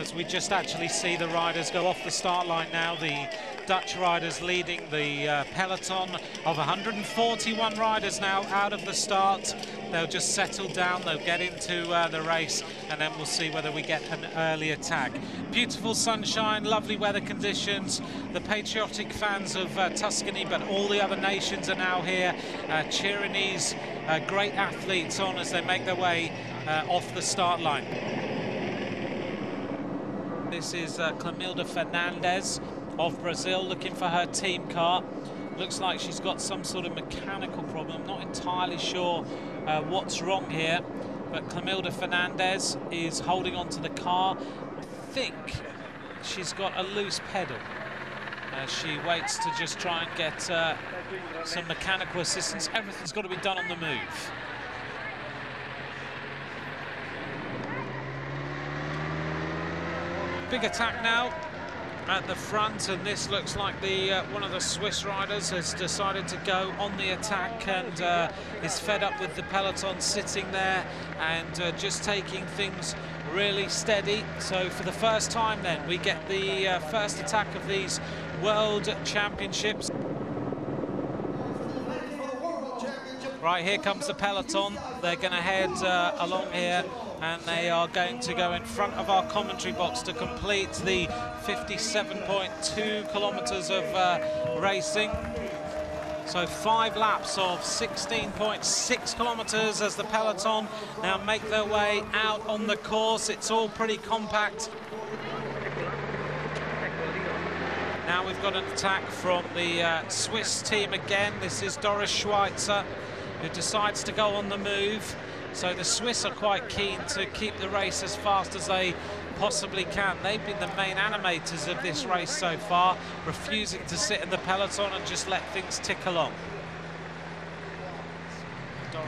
as we just actually see the riders go off the start line now. The Dutch riders leading the peloton of 141 riders now out of the start. They'll just settle down, they'll get into the race, and then we'll see whether we get an early attack. Beautiful sunshine, lovely weather conditions. The patriotic fans of Tuscany, but all the other nations are now here, cheering these great athletes on as they make their way off the start line. This is Clemilda Fernandez of Brazil looking for her team car. Looks like she's got some sort of mechanical problem. Not entirely sure what's wrong here, but Clemilda Fernandez is holding on to the car. I think she's got a loose pedal. She waits to just try and get some mechanical assistance. Everything's got to be done on the move. Big attack now at the front, and this looks like the one of the Swiss riders has decided to go on the attack and is fed up with the peloton sitting there and just taking things really steady. So for the first time then we get the first attack of these World Championships. Right, here comes the peloton. They're going to head along here, and they are going to go in front of our commentary box to complete the 57.2 kilometers of racing. So 5 laps of 16.6 kilometers as the peloton now make their way out on the course. It's all pretty compact. Now we've got an attack from the Swiss team again. This is Doris Schweitzer, who decides to go on the move. So the Swiss are quite keen to keep the race as fast as they possibly can. They've been the main animators of this race so far, refusing to sit in the peloton and just let things tick along.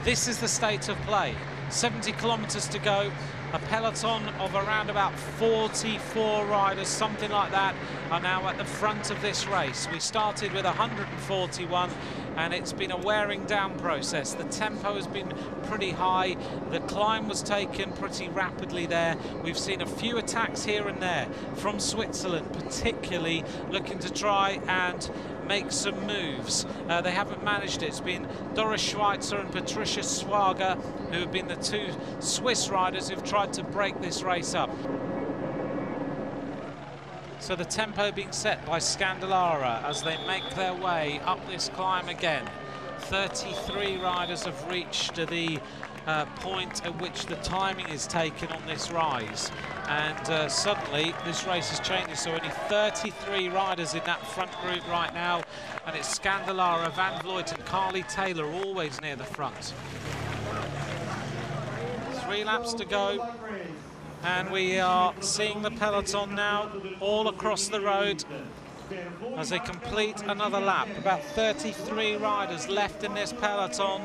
This is the state of play. 70 kilometers to go. A peloton of around about 44 riders, something like that, are now at the front of this race. We started with 141, and it's been a wearing down process. The tempo has been pretty high. The climb was taken pretty rapidly there. We've seen a few attacks here and there from Switzerland, particularly looking to try and make some moves. They haven't managed it. It's been Doris Schweitzer and Patricia Swager who have been the two Swiss riders who've tried to break this race up. So the tempo being set by Scandalara as they make their way up this climb again. 33 riders have reached the point at which the timing is taken on this rise, and suddenly this race is changing. So only 33 riders in that front group right now, and it's Scandalara, Van Vleut and Carly Taylor always near the front. 3 laps to go, and we are seeing the peloton now all across the road as they complete another lap. About 33 riders left in this peloton,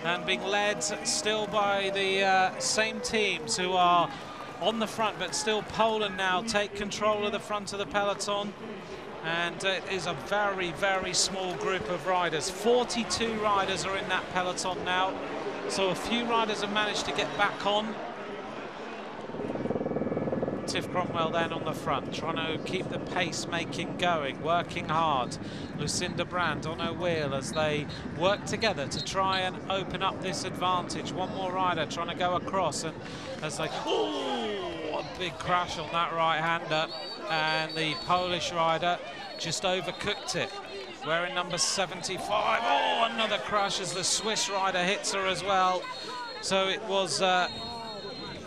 and being led still by the same teams who are on the front, but still Poland now take control of the front of the peloton, and it is a very, very small group of riders. 42 riders are in that peloton now, so a few riders have managed to get back on. Tiff Cromwell then on the front, trying to keep the pace-making going, working hard. Lucinda Brandt on her wheel as they work together to try and open up this advantage. One more rider trying to go across, and as they... Oh, a big crash on that right-hander, and the Polish rider just overcooked it. Wearing number 75. Oh, another crash as the Swiss rider hits her as well. So it was...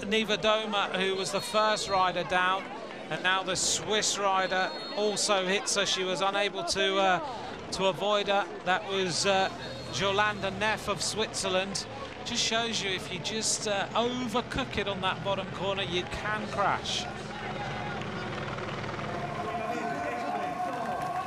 Neva Doma, who was the first rider down, and now the Swiss rider also hits her. She was unable to avoid her. That was Jolanda Neff of Switzerland. Just shows you if you just overcook it on that bottom corner, you can crash.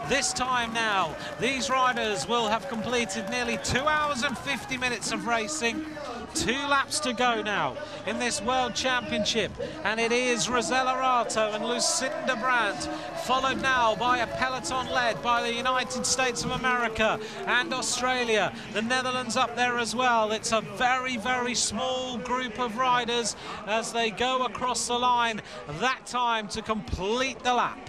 This time now, these riders will have completed nearly 2 hours and 50 minutes of racing. 2 laps to go now in this World Championship, and it is Rosella Rato and Lucinda Brandt, followed now by a peloton led by the United States of America and Australia. The Netherlands up there as well. It's a very, very small group of riders as they go across the line that time to complete the lap.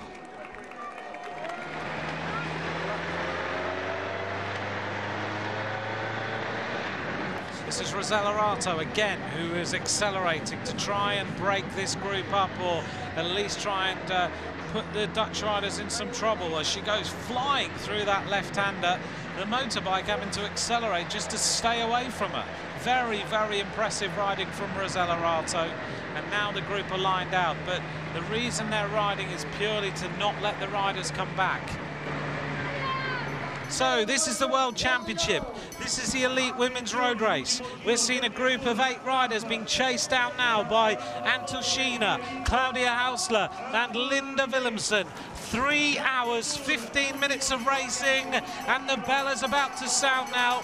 This is Rosella Rato again, who is accelerating to try and break this group up, or at least try and put the Dutch riders in some trouble as she goes flying through that left-hander. The motorbike having to accelerate just to stay away from her. Very, very impressive riding from Rosella Rato. And now the group are lined out, but the reason they're riding is purely to not let the riders come back. So this is the World Championship. This is the elite women's road race. We're seeing a group of 8 riders being chased down now by Antoshina, Claudia Hausler and Linda Willemsen. 3 hours, 15 minutes of racing, and the bell is about to sound now.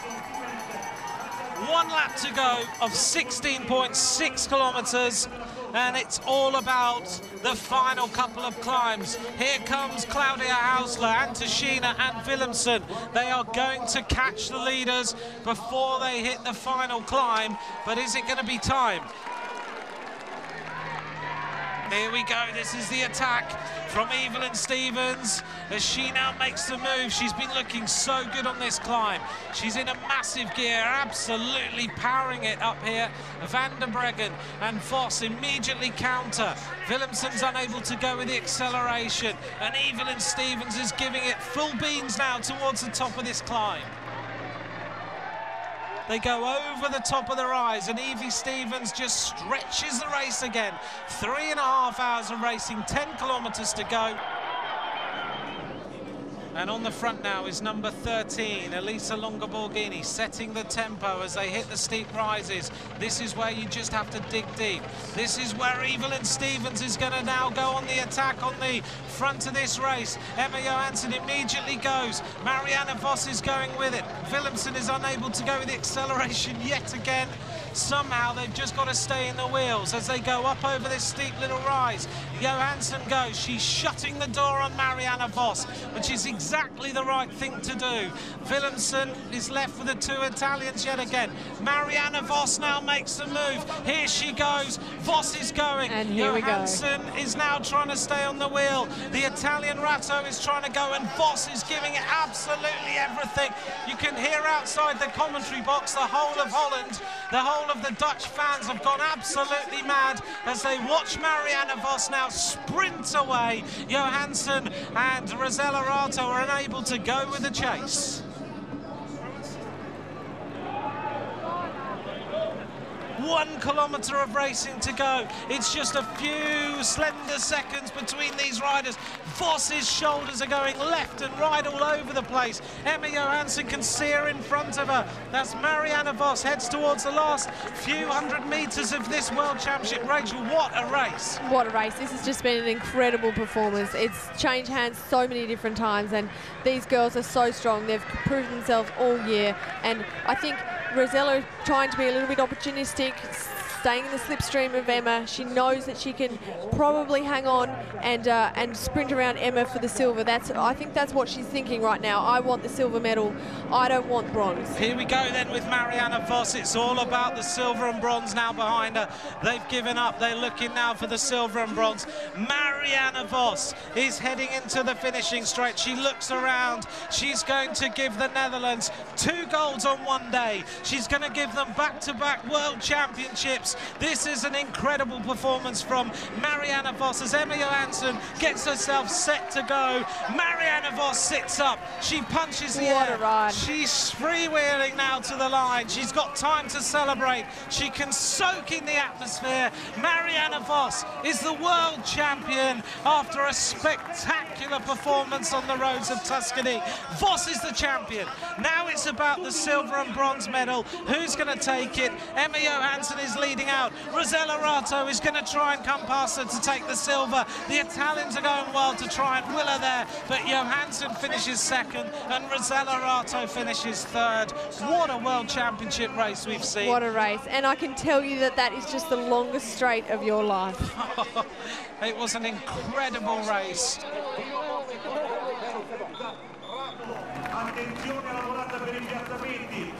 1 lap to go of 16.6 kilometers. And it's all about the final couple of climbs. Here comes Claudia Hausler, Antoshina and Willemsen. They are going to catch the leaders before they hit the final climb, but is it going to be time? Here we go, this is the attack from Evelyn Stevens as she now makes the move. She's been looking so good on this climb. She's in a massive gear, absolutely powering it up here. Van der Breggen and Vos immediately counter. Willemsen's unable to go with the acceleration, and Evelyn Stevens is giving it full beans now towards the top of this climb. They go over the top of the rise, and Evie Stevens just stretches the race again. 3.5 hours of racing, 10 kilometers to go. And on the front now is number 13, Elisa Longa-Borghini, setting the tempo as they hit the steep rises. This is where you just have to dig deep. This is where Evelyn Stevens is going to now go on the attack on the front of this race. Emma Johansson immediately goes. Marianne Vos is going with it. Willemsen is unable to go with the acceleration yet again. Somehow they've just got to stay in the wheels as they go up over this steep little rise. Johansson goes. She's shutting the door on Marianne Vos, which is exactly the right thing to do. Willemsen is left with the 2 Italians yet again. Marianne Vos now makes the move. Here she goes. Vos is going. And here Johansson we go. is now trying to stay on the wheel. The Italian Rato is trying to go, and Vos is giving it absolutely everything. You can hear outside the commentary box the whole of Holland, the whole of the Dutch fans have gone absolutely mad as they watch Marianne Vos now sprint away. Johansson and Rosella Rato are unable to go with the chase. 1 kilometre of racing to go. It's just a few slender seconds between these riders. Vos's shoulders are going left and right all over the place. Emma Johansson can see her in front of her. That's Marianne Vos, heads towards the last few 100 metres of this World Championship. Rachel, what a race. What a race. This has just been an incredible performance. It's changed hands so many different times, and these girls are so strong. They've proven themselves all year, and I think Rosella trying to be a little bit opportunistic, staying in the slipstream of Emma. She knows that she can probably hang on and sprint around Emma for the silver. I think that's what she's thinking right now. I want the silver medal. I don't want bronze. Here we go then with Marianne Vos. It's all about the silver and bronze now behind her. They've given up. They're looking now for the silver and bronze. Marianne Vos is heading into the finishing straight. She looks around. She's going to give the Netherlands 2 golds on one day. She's going to give them back-to-back World Championships. This is an incredible performance from Marianne Vos as Emma Johansson gets herself set to go. Marianne Vos sits up. She punches the air. What a ride. She's freewheeling now to the line. She's got time to celebrate. She can soak in the atmosphere. Marianne Vos is the world champion after a spectacular performance on the roads of Tuscany. Vos is the champion. Now it's about the silver and bronze medal. Who's going to take it? Emma Johansson is leading leading out. Rosella Rato is going to try and come past her to take the silver. The Italians are going well to try and will her there, but Johansson finishes second and Rosella Rato finishes third. What a World Championship race we've seen. What a race, and I can tell you that that is just the longest straight of your life. It was an incredible race. Attenzione alla volata per i piazzamenti.